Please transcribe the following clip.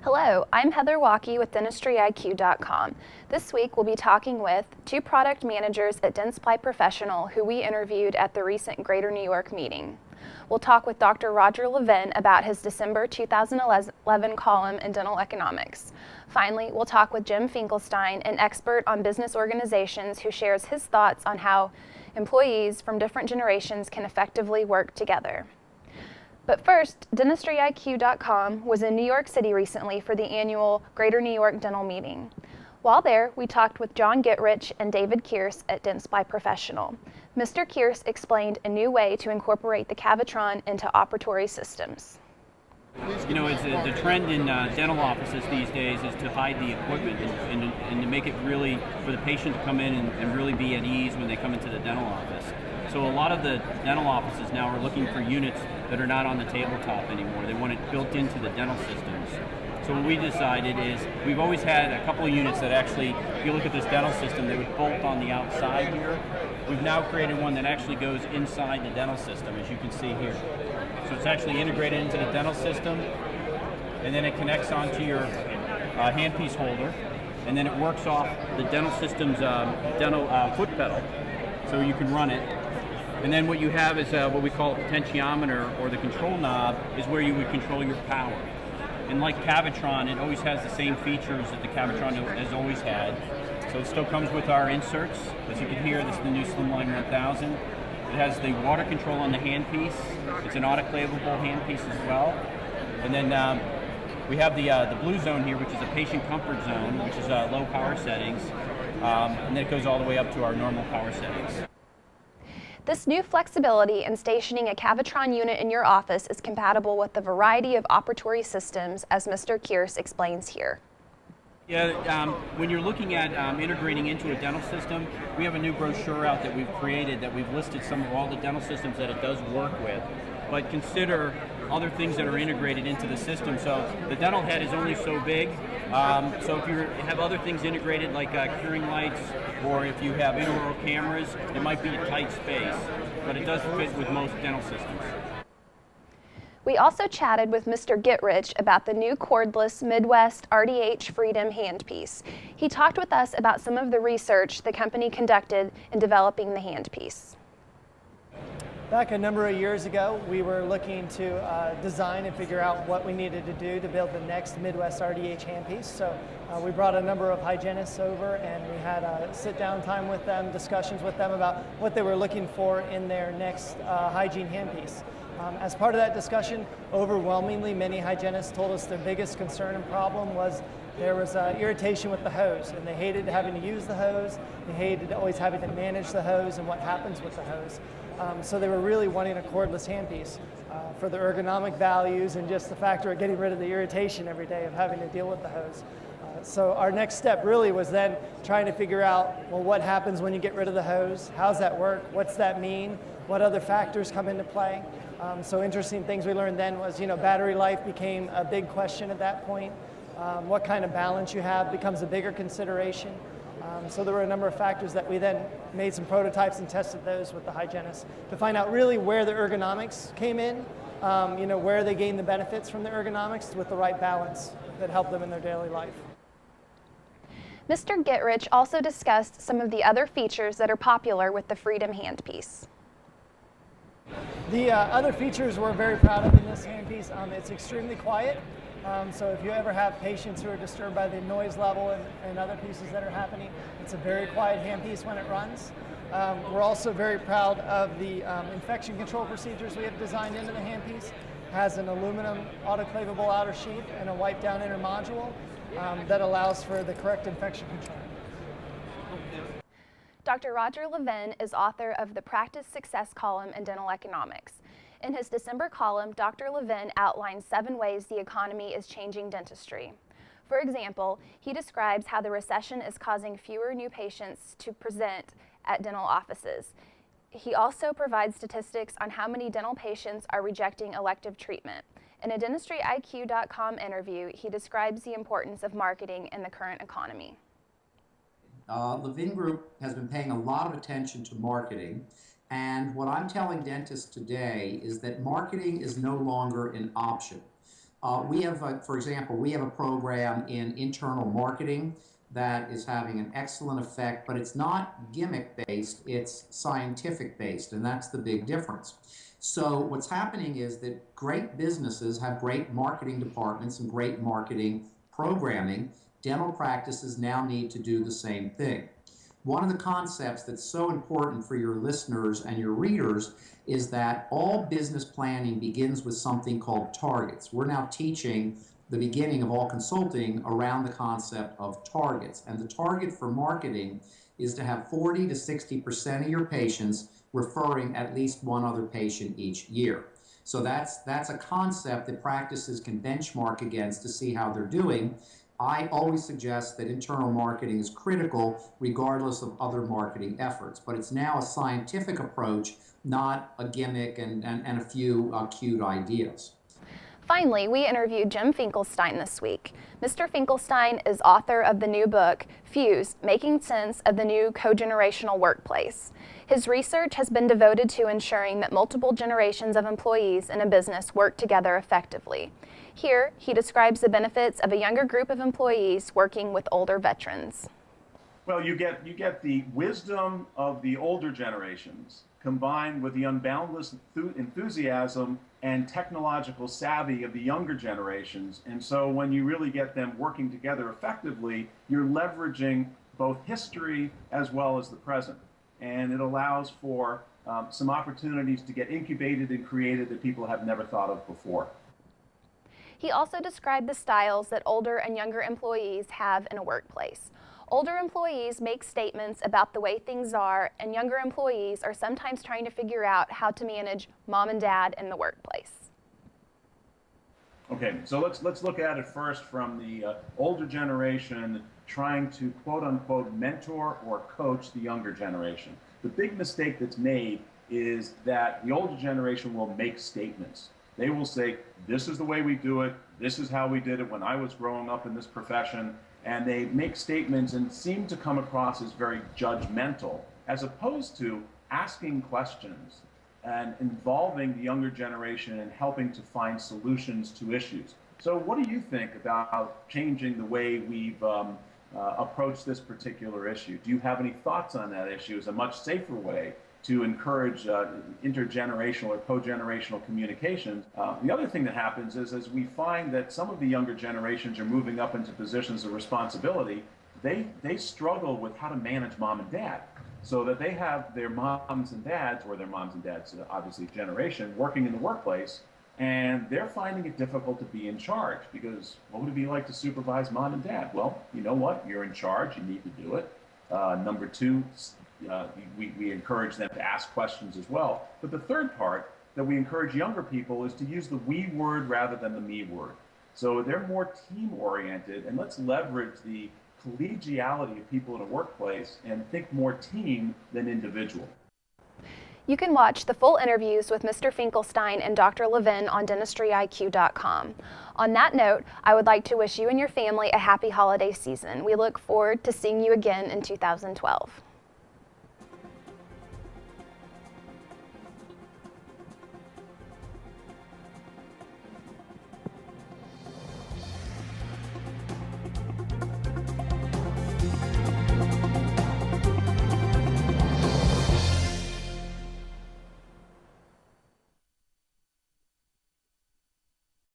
Hello, I'm Heather Walke with DentistryIQ.com. This week we'll be talking with two product managers at DENTSPLY Professional who we interviewed at the recent Greater New York meeting. We'll talk with Dr. Roger Levin about his December 2011 column in dental economics. Finally, we'll talk with Jim Finkelstein, an expert on business organizations who shares his thoughts on how employees from different generations can effectively work together. But first, DentistryIQ.com was in New York City recently for the annual Greater New York Dental Meeting. While there, we talked with John Gitrich and David Kearse at DENTSPLY Professional. Mr. Kearse explained a new way to incorporate the Cavitron into operatory systems. You know, the trend in dental offices these days is to hide the equipment and to make it really for the patient to come in and really be at ease when they come into the dental office. So a lot of the dental offices now are looking for units that are not on the tabletop anymore. They want it built into the dental systems. So what we decided is we've always had a couple of units that actually, if you look at this dental system, they would bolt on the outside here. We've now created one that actually goes inside the dental system, as you can see here. So it's actually integrated into the dental system, and then it connects onto your handpiece holder, and then it works off the dental system's dental foot pedal, so you can run it. And then what you have is what we call a potentiometer, or the control knob, is where you would control your power. And like Cavitron, it always has the same features that the Cavitron has always had. So it still comes with our inserts. As you can hear, this is the new Slimline 1000. It has the water control on the handpiece. It's an autoclavable handpiece as well. And then we have the blue zone here, which is a patient comfort zone, which is low power settings. And then it goes all the way up to our normal power settings. This new flexibility in stationing a Cavitron unit in your office is compatible with the variety of operatory systems, as Mr. Kearse explains here. Yeah, when you're looking at integrating into a dental system, we have a new brochure out that we've created that we've listed some of all the dental systems that it does work with. But consider other things that are integrated into the system. So the dental head is only so big. So if you have other things integrated like curing lights, or if you have intraoral cameras, it might be a tight space. But it does fit with most dental systems. We also chatted with Mr. Gitrich about the new cordless Midwest RDH Freedom handpiece. He talked with us about some of the research the company conducted in developing the handpiece. Back a number of years ago, we were looking to design and figure out what we needed to do to build the next Midwest RDH handpiece. So we brought a number of hygienists over, and we had a sit-down time with them, discussions with them about what they were looking for in their next hygiene handpiece. As part of that discussion, overwhelmingly many hygienists told us their biggest concern and problem was there was irritation with the hose, and they hated having to use the hose, they hated always having to manage the hose and what happens with the hose. So they were really wanting a cordless handpiece for the ergonomic values and just the factor of getting rid of the irritation every day of having to deal with the hose. So our next step really was then trying to figure out, well, what happens when you get rid of the hose? How's that work? What's that mean? What other factors come into play? So interesting things we learned then was, battery life became a big question at that point. What kind of balance you have becomes a bigger consideration. So there were a number of factors that we then made some prototypes and tested those with the hygienists to find out really where the ergonomics came in, where they gained the benefits from the ergonomics with the right balance that helped them in their daily life. Mr. Gitrich also discussed some of the other features that are popular with the Freedom handpiece. The other features we're very proud of in this handpiece, it's extremely quiet. So if you ever have patients who are disturbed by the noise level and other pieces that are happening, it's a very quiet handpiece when it runs. We're also very proud of the infection control procedures we have designed into the handpiece. It has an aluminum autoclavable outer sheath and a wipe down inner module that allows for the correct infection control. Dr. Roger Levin is author of the Practice Success column in Dental Economics. In his December column, Dr. Levin outlines 7 ways the economy is changing dentistry. For example, he describes how the recession is causing fewer new patients to present at dental offices. He also provides statistics on how many dental patients are rejecting elective treatment. In a DentistryIQ.com interview, he describes the importance of marketing in the current economy. Levin Group has been paying a lot of attention to marketing, and what I'm telling dentists today is that marketing is no longer an option. We have, for example, we have a program in internal marketing that is having an excellent effect, but it's not gimmick-based, it's scientific-based, and that's the big difference. So what's happening is that great businesses have great marketing departments and great marketing programming. Dental practices now need to do the same thing. One of the concepts that's so important for your listeners and your readers is that all business planning begins with something called targets. We're now teaching the beginning of all consulting around the concept of targets. And the target for marketing is to have 40 to 60% of your patients referring at least one other patient each year. So that's a concept that practices can benchmark against to see how they're doing. I always suggest that internal marketing is critical regardless of other marketing efforts, but it's now a scientific approach, not a gimmick and a few cute ideas. Finally, we interviewed Jim Finkelstein this week. Mr. Finkelstein is author of the new book, Fuse, Making Sense of the New Cogenerational Workplace. His research has been devoted to ensuring that multiple generations of employees in a business work together effectively. Here, he describes the benefits of a younger group of employees working with older veterans. Well, you get the wisdom of the older generations combined with the unboundless enthusiasm and technological savvy of the younger generations. And so when you really get them working together effectively, you're leveraging both history as well as the present. And it allows for some opportunities to get incubated and created that people have never thought of before. He also described the styles that older and younger employees have in a workplace. Older employees make statements about the way things are, and younger employees are sometimes trying to figure out how to manage mom and dad in the workplace. Okay, so let's look at it first from the older generation trying to quote unquote mentor or coach the younger generation. The big mistake that's made is that the older generation will make statements. They will say, this is the way we do it, this is how we did it when I was growing up in this profession, and they make statements and seem to come across as very judgmental, as opposed to asking questions and involving the younger generation and helping to find solutions to issues. So what do you think about changing the way we've approached this particular issue? Do you have any thoughts on that issue as a much safer way to encourage intergenerational or co-generational communications? The other thing that happens is as we find that some of the younger generations are moving up into positions of responsibility, they struggle with how to manage mom and dad. So that they have their moms and dads, or their moms and dads, obviously generation, working in the workplace, and they're finding it difficult to be in charge because what would it be like to supervise mom and dad? Well, you know what? You're in charge. You need to do it. Number two, we encourage them to ask questions as well. But the third part that we encourage younger people is to use the we word rather than the me word. So they're more team oriented, and let's leverage the collegiality of people in a workplace and think more team than individual. You can watch the full interviews with Mr. Finkelstein and Dr. Levin on DentistryIQ.com. On that note, I would like to wish you and your family a happy holiday season. We look forward to seeing you again in 2012.